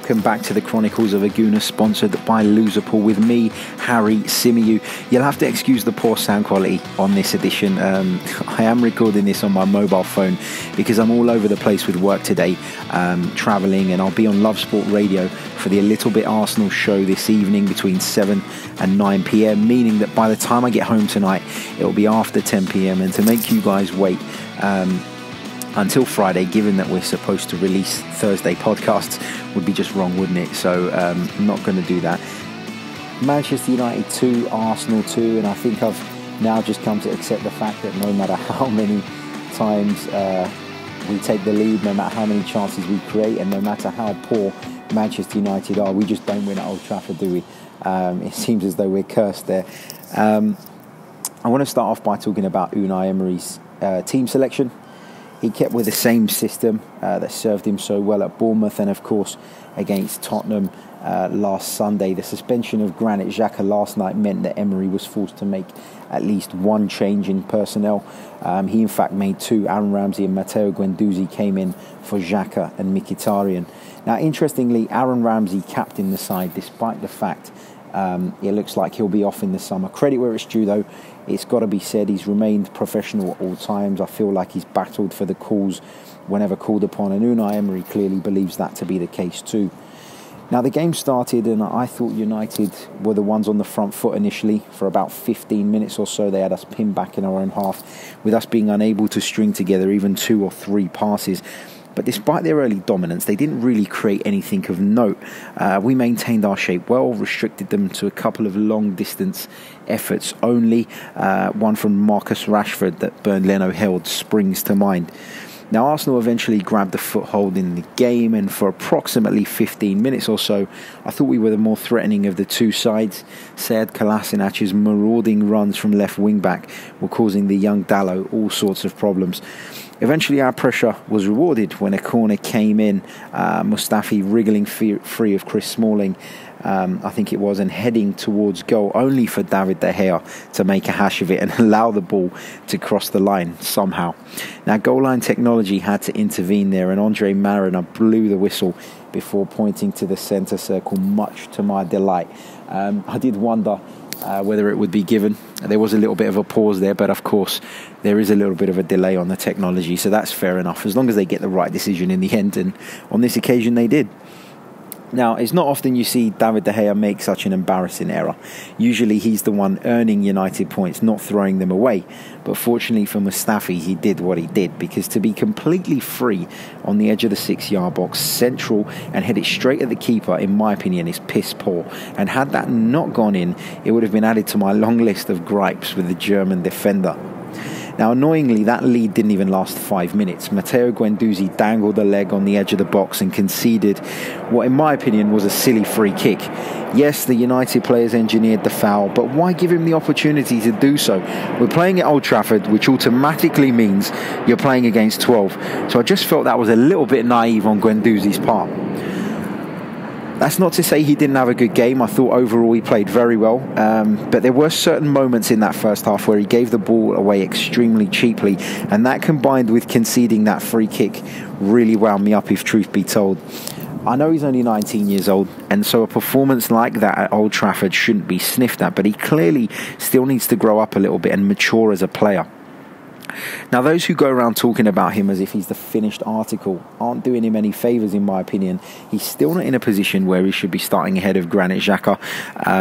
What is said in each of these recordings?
welcome back to the Chronicles of a Gooner, sponsored by Loserpool with me, Harry Symeou. You'll have to excuse the poor sound quality on this edition. I am recording this on my mobile phone because I'm all over the place with work today, travelling, and I'll be on Love Sport Radio for the A Little Bit Arsenal show this evening between 7 and 9 p.m, meaning that by the time I get home tonight, it'll be after 10 p.m, and to make you guys wait until Friday, given that we're supposed to release Thursday podcasts, would be just wrong, wouldn't it? So I'm not going to do that. Manchester United 2, Arsenal 2, and I think I've now just come to accept the fact that no matter how many times we take the lead, no matter how many chances we create, and no matter how poor Manchester United are, we just don't win at Old Trafford, do we? It seems as though we're cursed there. I want to start off by talking about Unai Emery's team selection. He kept with the same system that served him so well at Bournemouth and, of course, against Tottenham last Sunday. The suspension of Granit Xhaka last night meant that Emery was forced to make at least one change in personnel. He, in fact, made two. Aaron Ramsey and Matteo Guendouzi came in for Xhaka and Mkhitaryan. Now, interestingly, Aaron Ramsey captained the side despite the fact it looks like he'll be off in the summer. Credit where it's due, though. It's got to be said, he's remained professional at all times. I feel like he's battled for the calls whenever called upon, and Unai Emery clearly believes that to be the case too. Now, the game started, and I thought United were the ones on the front foot initially. For about 15 minutes or so, they had us pinned back in our own half, with us being unable to string together even 2 or 3 passes. But despite their early dominance, they didn't really create anything of note. We maintained our shape well, restricted them to a couple of long-distance efforts only. One from Marcus Rashford that Bernd Leno held springs to mind. Now, Arsenal eventually grabbed a foothold in the game, and for approximately 15 minutes or so, I thought we were the more threatening of the two sides. Sead Kolasinac's marauding runs from left wing-back were causing the young Dalot all sorts of problems. Eventually, our pressure was rewarded when a corner came in. Mustafi wriggling free of Chris Smalling, I think it was, and heading towards goal, only for David De Gea to make a hash of it and allow the ball to cross the line somehow. Now, goal line technology had to intervene there, and Andre Mariner blew the whistle before pointing to the centre circle, much to my delight. I did wonder whether it would be given. There was a little bit of a pause there, but of course there is a little bit of a delay on the technology, so that's fair enough, as long as they get the right decision in the end, and on this occasion they did. Now, it's not often you see David De Gea make such an embarrassing error. Usually he's the one earning United points, not throwing them away. But fortunately for Mustafi, he did what he did, because to be completely free on the edge of the 6-yard box, central, and head it straight at the keeper, in my opinion, is piss poor. And had that not gone in, it would have been added to my long list of gripes with the German defender. Now, annoyingly, that lead didn't even last 5 minutes. Matteo Guendouzi dangled a leg on the edge of the box and conceded what, in my opinion, was a silly free kick. Yes, the United players engineered the foul, but why give him the opportunity to do so? We're playing at Old Trafford, which automatically means you're playing against 12. So I just felt that was a little bit naive on Guendouzi's part. That's not to say he didn't have a good game. I thought overall he played very well. But there were certain moments in that first half where he gave the ball away extremely cheaply. And that, combined with conceding that free kick, really wound me up, if truth be told. I know he's only 19 years old, and so a performance like that at Old Trafford shouldn't be sniffed at. But he clearly still needs to grow up a little bit and mature as a player. Now, those who go around talking about him as if he's the finished article aren't doing him any favours, in my opinion. He's still not in a position where he should be starting ahead of Granit Xhaka,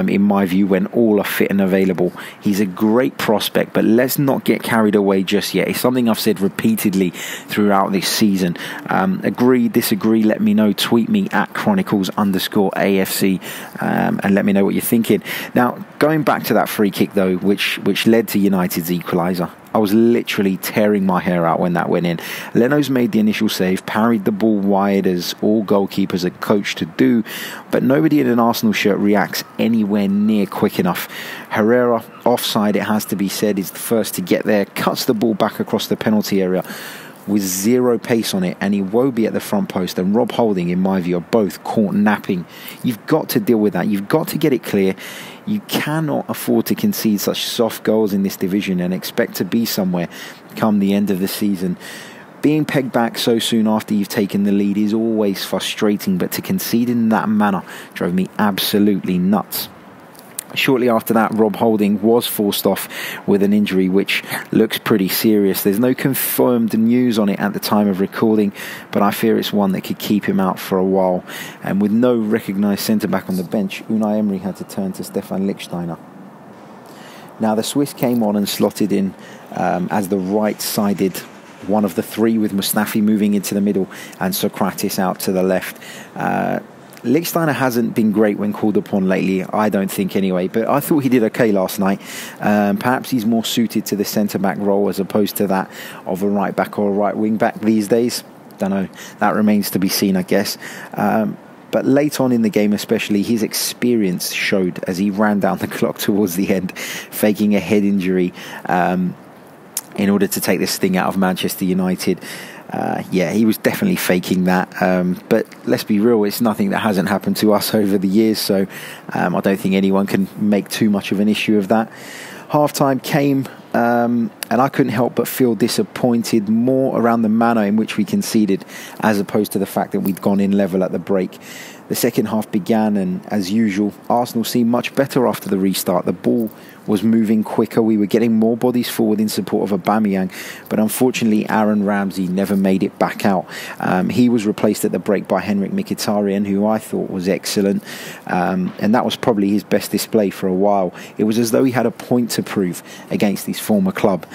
in my view, when all are fit and available. He's a great prospect, but let's not get carried away just yet. It's something I've said repeatedly throughout this season. Agree, disagree, let me know. Tweet me at Chronicles_AFC and let me know what you're thinking. Now, going back to that free kick, though, which led to United's equaliser, I was literally tearing my hair out when that went in. Leno's made the initial save, parried the ball wide as all goalkeepers are coached to do, but nobody in an Arsenal shirt reacts anywhere near quick enough. Herrera, offside it has to be said, is the first to get there, cuts the ball back across the penalty area with zero pace on it, and Iwobi at the front post and Rob Holding, in my view, are both caught napping. You've got to deal with that. You've got to get it clear. You cannot afford to concede such soft goals in this division and expect to be somewhere come the end of the season. Being pegged back so soon after you've taken the lead is always frustrating, but to concede in that manner drove me absolutely nuts. Shortly after that, Rob Holding was forced off with an injury which looks pretty serious. There's no confirmed news on it at the time of recording, but I fear it's one that could keep him out for a while. And with no recognised centre-back on the bench, Unai Emery had to turn to Stefan Lichtsteiner. Now, the Swiss came on and slotted in as the right-sided one of the three, with Mustafi moving into the middle and Socrates out to the left. Lichtsteiner hasn't been great when called upon lately, I don't think anyway, but I thought he did okay last night. Perhaps he's more suited to the centre-back role as opposed to that of a right-back or a right wing-back these days. Don't know, that remains to be seen, I guess. But late on in the game especially, his experience showed as he ran down the clock towards the end, faking a head injury in order to take this thing out of Manchester United. He was definitely faking that. But let's be real, it's nothing that hasn't happened to us over the years, so I don't think anyone can make too much of an issue of that. Half-time came, and I couldn't help but feel disappointed more around the manner in which we conceded, as opposed to the fact that we'd gone in level at the break. The second half began, and as usual, Arsenal seemed much better after the restart. The ball was moving quicker. We were getting more bodies forward in support of Aubameyang, but unfortunately Aaron Ramsey never made it back out. He was replaced at the break by Henrik Mkhitaryan, who I thought was excellent, and that was probably his best display for a while. It was as though he had a point to prove against his former club.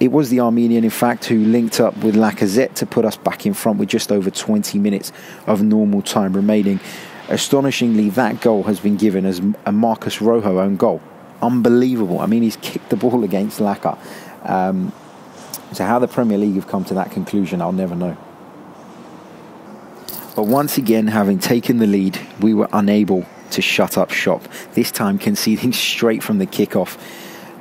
It was the Armenian, in fact, who linked up with Lacazette to put us back in front with just over 20 minutes of normal time remaining. Astonishingly, that goal has been given as a Marcus Rojo own goal. Unbelievable. I mean, he's kicked the ball against Laka. So how the Premier League have come to that conclusion, I'll never know. But once again, having taken the lead, we were unable to shut up shop, this time conceding straight from the kickoff.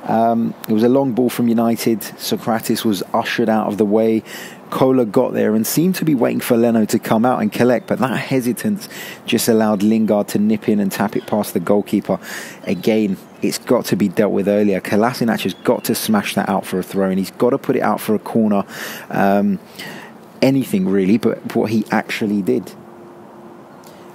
It was a long ball from United. Socrates was ushered out of the way. Kohler got there and seemed to be waiting for Leno to come out and collect, but that hesitance just allowed Lingard to nip in and tap it past the goalkeeper. Again, it's got to be dealt with earlier. Kolasinac has got to smash that out for a throw, and he's got to put it out for a corner. Anything really, but what he actually did.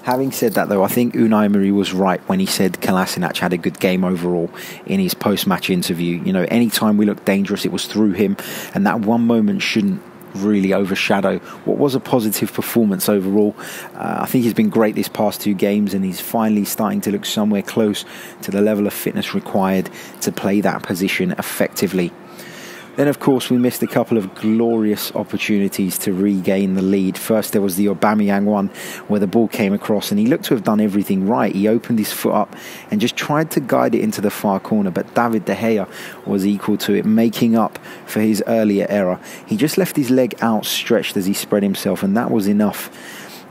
Having said that, though, I think Unai Emery was right when he said Kolasinac had a good game overall in his post-match interview. You know, anytime we looked dangerous, it was through him, and that one moment shouldn't really overshadow what was a positive performance overall. I think he's been great this past two games, and he's finally starting to look somewhere close to the level of fitness required to play that position effectively. Then, of course, we missed a couple of glorious opportunities to regain the lead. First, there was the Aubameyang one where the ball came across and he looked to have done everything right. He opened his foot up and just tried to guide it into the far corner, but David De Gea was equal to it, making up for his earlier error. He just left his leg outstretched as he spread himself, and that was enough.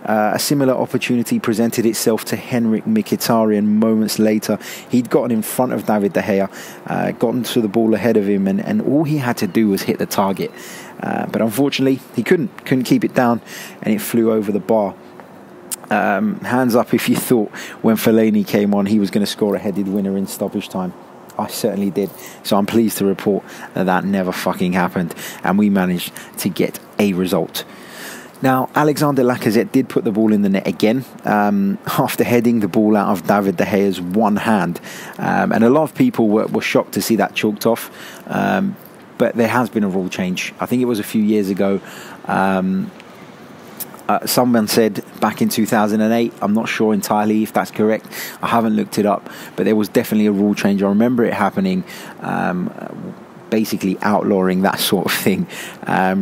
A similar opportunity presented itself to Henrik Mkhitaryan moments later. He'd gotten in front of David De Gea, gotten to the ball ahead of him, and all he had to do was hit the target. But unfortunately, he couldn't keep it down, and it flew over the bar. Hands up if you thought when Fellaini came on he was going to score a headed winner in stoppage time. I certainly did. So I'm pleased to report that never fucking happened, and we managed to get a result. Now, Alexander Lacazette did put the ball in the net again, after heading the ball out of David De Gea's one hand. And a lot of people were shocked to see that chalked off. But there has been a rule change. I think it was a few years ago. Someone said back in 2008, I'm not sure entirely if that's correct. I haven't looked it up. But there was definitely a rule change. I remember it happening, basically outlawing that sort of thing.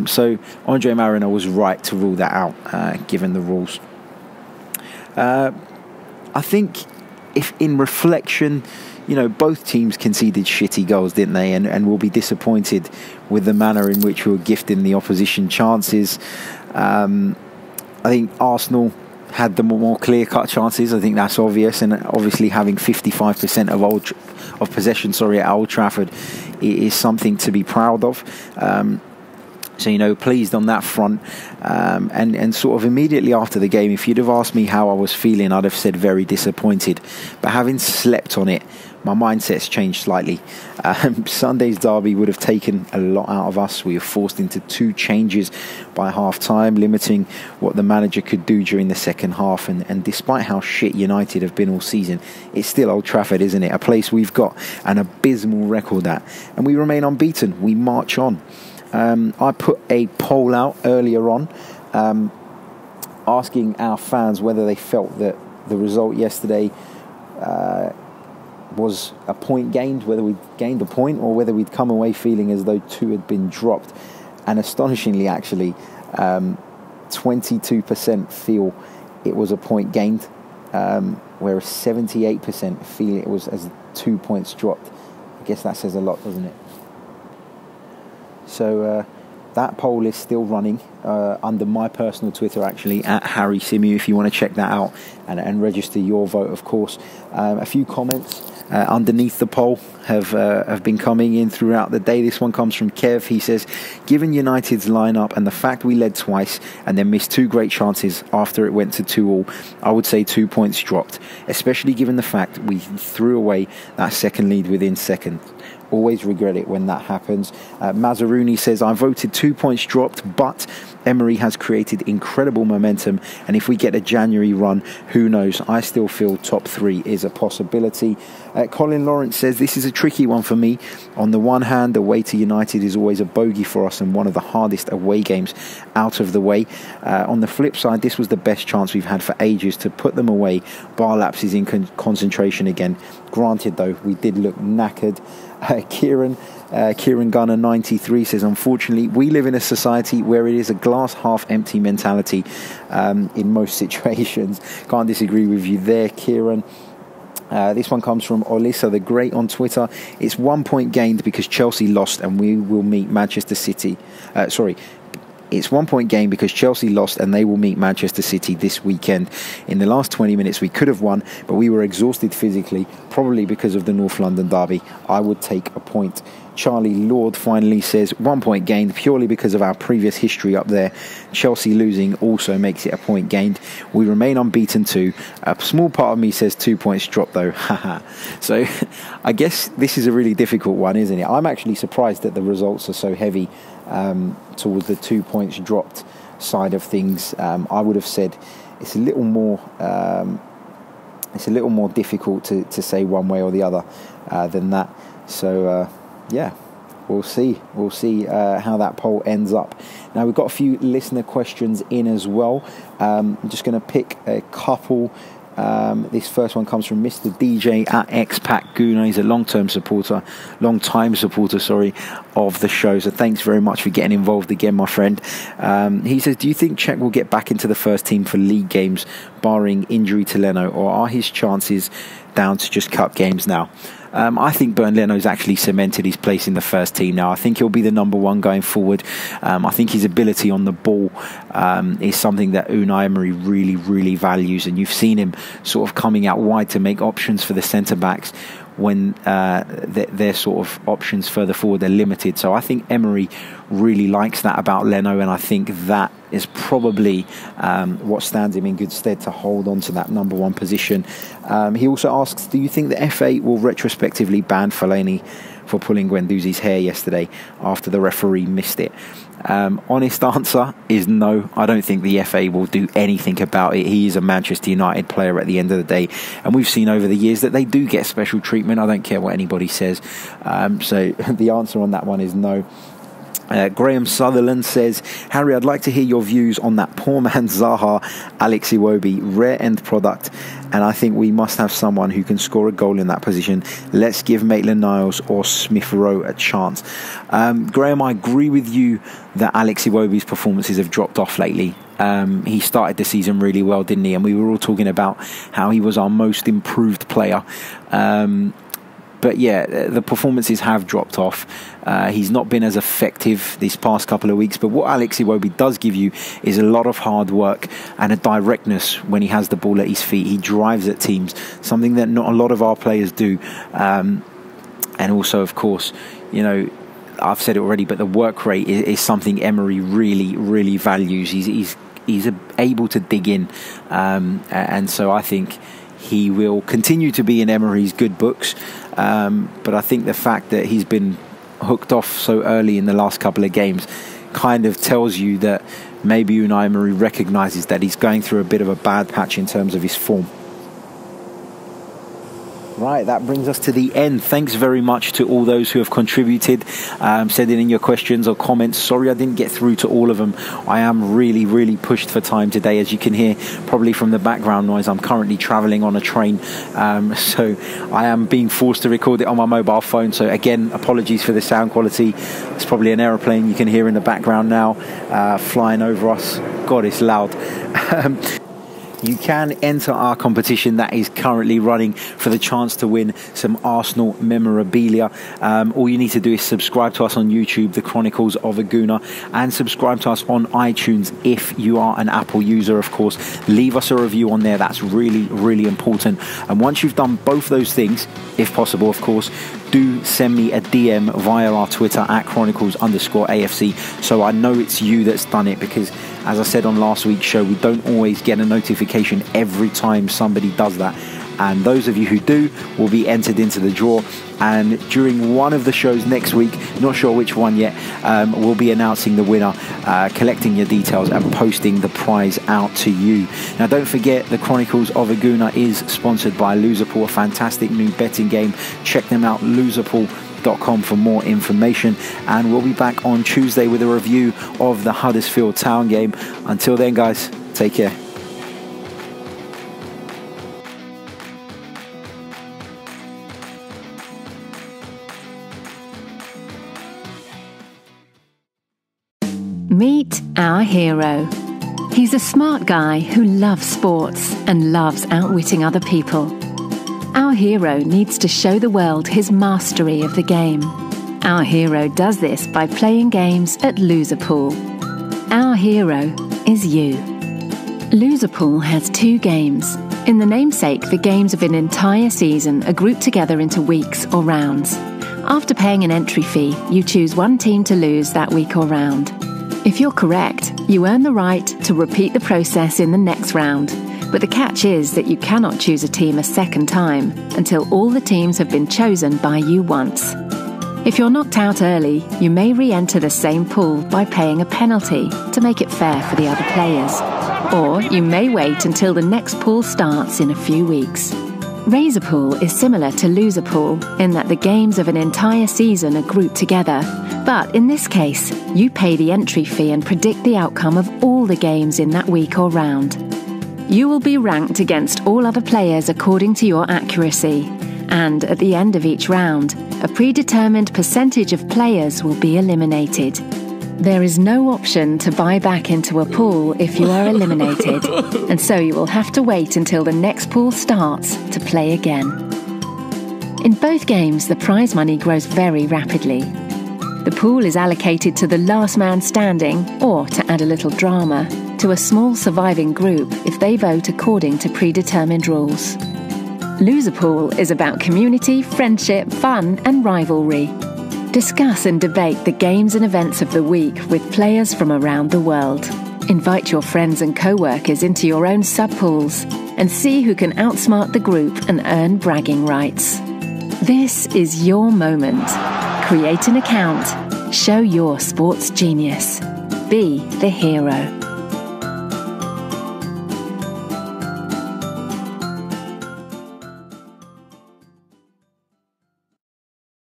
So Andre Marino was right to rule that out, given the rules. I think if in reflection, you know, both teams conceded shitty goals, didn't they? And will be disappointed with the manner in which we were gifting the opposition chances. I think Arsenal had the more clear-cut chances. I think that's obvious, and obviously having 55% of possession, at Old Trafford is something to be proud of. So, you know, pleased on that front. And sort of immediately after the game, if you'd have asked me how I was feeling, I'd have said very disappointed. But having slept on it my mindset's changed slightly. Sunday's derby would have taken a lot out of us. We were forced into 2 changes by half-time, limiting what the manager could do during the second half. And despite how shit United have been all season, it's still Old Trafford, isn't it? A place we've got an abysmal record at. And we remain unbeaten. We march on. I put a poll out earlier on asking our fans whether they felt that the result yesterday was a point gained, whether we'd gained a point or whether we'd come away feeling as though 2 had been dropped. And astonishingly, actually, 22% feel it was a point gained, whereas 78% feel it was as 2 points dropped. I guess that says a lot, doesn't it? So that poll is still running under my personal Twitter, actually, at Harry Symeou, if you want to check that out and register your vote, of course. A few comments underneath the poll have been coming in throughout the day. This one comes from Kev. He says, given United's lineup and the fact we led twice and then missed 2 great chances after it went to 2-2, I would say 2 points dropped, especially given the fact we threw away that second lead within seconds. Always regret it when that happens. Mazzaruni says, I voted 2 points dropped, but Emery has created incredible momentum, and if we get a January run, who knows? I still feel top 3 is a possibility. Colin Lawrence says, this is a tricky one for me. On the one hand, away to United is always a bogey for us and one of the hardest away games out of the way. On the flip side, this was the best chance we've had for ages to put them away, bar lapses in concentration again. Granted, though, we did look knackered. Kieran Gunner 93 says, unfortunately, we live in a society where it is a glass half empty mentality in most situations. Can't disagree with you there, Kieran. This one comes from Olisa the Great on Twitter. It's 1 point gained because Chelsea lost and we will meet Manchester City. It's 1 point gain because Chelsea lost and they will meet Manchester City this weekend. In the last 20 minutes we could have won, but we were exhausted physically, probably because of the North London derby. I would take a point. Charlie Lord finally says 1 point gained purely because of our previous history up there. Chelsea losing also makes it a point gained. We remain unbeaten too. A small part of me says 2 points dropped though. So I guess this is a really difficult one, isn't it? I'm actually surprised that the results are so heavy towards the 2 points dropped side of things. I would have said it's a little more difficult to say one way or the other than that. So yeah, we'll see how that poll ends up. Now, we've got a few listener questions in as well. I'm just going to pick a couple. This first one comes from Mr. DJ at Expat Gooner. He's a long-time supporter of the show. So thanks very much for getting involved again, my friend. He says, do you think Czech will get back into the first team for league games, barring injury to Leno, or are his chances down to just cup games now? I think Bernd Leno's actually cemented his place in the first team now. I think he'll be the number one going forward. I think his ability on the ball is something that Unai Emery really, really values. And you've seen him sort of coming out wide to make options for the centre-backs when their sort of options further forward are limited. So I think Emery really likes that about Leno, and I think that is probably what stands him in good stead to hold on to that number one position. He also asks, do you think the FA will retrospectively ban Fellaini for pulling Guendouzi's hair yesterday after the referee missed it? Honest answer is no. I don't think the FA will do anything about it. He is a Manchester United player at the end of the day, and we've seen over the years that they do get special treatment. I don't care what anybody says. So the answer on that one is no. Graham Sutherland says, Harry, I'd like to hear your views on that poor man Zaha, Alex Iwobi, rare end product, and I think we must have someone who can score a goal in that position. Let's give Maitland-Niles or Smith Rowe a chance. Graham, I agree with you that Alex Iwobi's performances have dropped off lately. He started the season really well, didn't he? And we were all talking about how he was our most improved player. But yeah, the performances have dropped off. He's not been as effective these past couple of weeks. But what Alex Iwobi does give you is a lot of hard work and a directness when he has the ball at his feet. He drives at teams, something that not a lot of our players do. And also, of course, you know, I've said it already, but the work rate is something Emery really, really values. He's able to dig in. And so I think he will continue to be in Emery's good books. But I think the fact that he's been hooked off so early in the last couple of games kind of tells you that maybe Unai Emery recognises that he's going through a bit of a bad patch in terms of his form. Right, that brings us to the end. Thanks very much to all those who have contributed, sending in your questions or comments. Sorry I didn't get through to all of them. I am really pushed for time today. As you can hear probably from the background noise, I'm currently travelling on a train, so I am being forced to record it on my mobile phone. So again, apologies for the sound quality. It's probably an aeroplane you can hear in the background now, flying over us. God, it's loud. You can enter our competition that is currently running for the chance to win some Arsenal memorabilia. All you need to do is subscribe to us on YouTube, The Chronicles of a Gooner, and subscribe to us on iTunes if you are an Apple user, of course. Leave us a review on there. That's really important. And once you've done both those things, if possible, of course, do send me a DM via our Twitter at Chronicles_AFC so I know it's you that's done it, because as I said on last week's show, we don't always get a notification every time somebody does that. And those of you who do will be entered into the draw. And during one of the shows next week, not sure which one yet, we'll be announcing the winner, collecting your details and posting the prize out to you. Now, don't forget, the Chronicles of a Gooner is sponsored by Loserpool, a fantastic new betting game. Check them out, loserpool.com, for more information. And we'll be back on Tuesday with a review of the Huddersfield Town game. Until then, guys, take care. Meet our hero. He's a smart guy who loves sports and loves outwitting other people. Our hero needs to show the world his mastery of the game. Our hero does this by playing games at Loserpool. Our hero is you. Loserpool has 2 games. In the namesake, the games of an entire season are grouped together into weeks or rounds. After paying an entry fee, you choose one team to lose that week or round. If you're correct, you earn the right to repeat the process in the next round. But the catch is that you cannot choose a team a second time until all the teams have been chosen by you once. If you're knocked out early, you may re-enter the same pool by paying a penalty to make it fair for the other players. Or you may wait until the next pool starts in a few weeks. Razorpool is similar to Loserpool in that the games of an entire season are grouped together, but in this case, you pay the entry fee and predict the outcome of all the games in that week or round. You will be ranked against all other players according to your accuracy, and at the end of each round, a predetermined percentage of players will be eliminated. There is no option to buy back into a pool if you are eliminated, and so you will have to wait until the next pool starts to play again. In both games, the prize money grows very rapidly. The pool is allocated to the last man standing, or, to add a little drama, to a small surviving group if they vote according to predetermined rules. Loserpool is about community, friendship, fun and rivalry. Discuss and debate the games and events of the week with players from around the world. Invite your friends and co-workers into your own sub-pools and see who can outsmart the group and earn bragging rights. This is your moment. Create an account. Show your sports genius. Be the hero.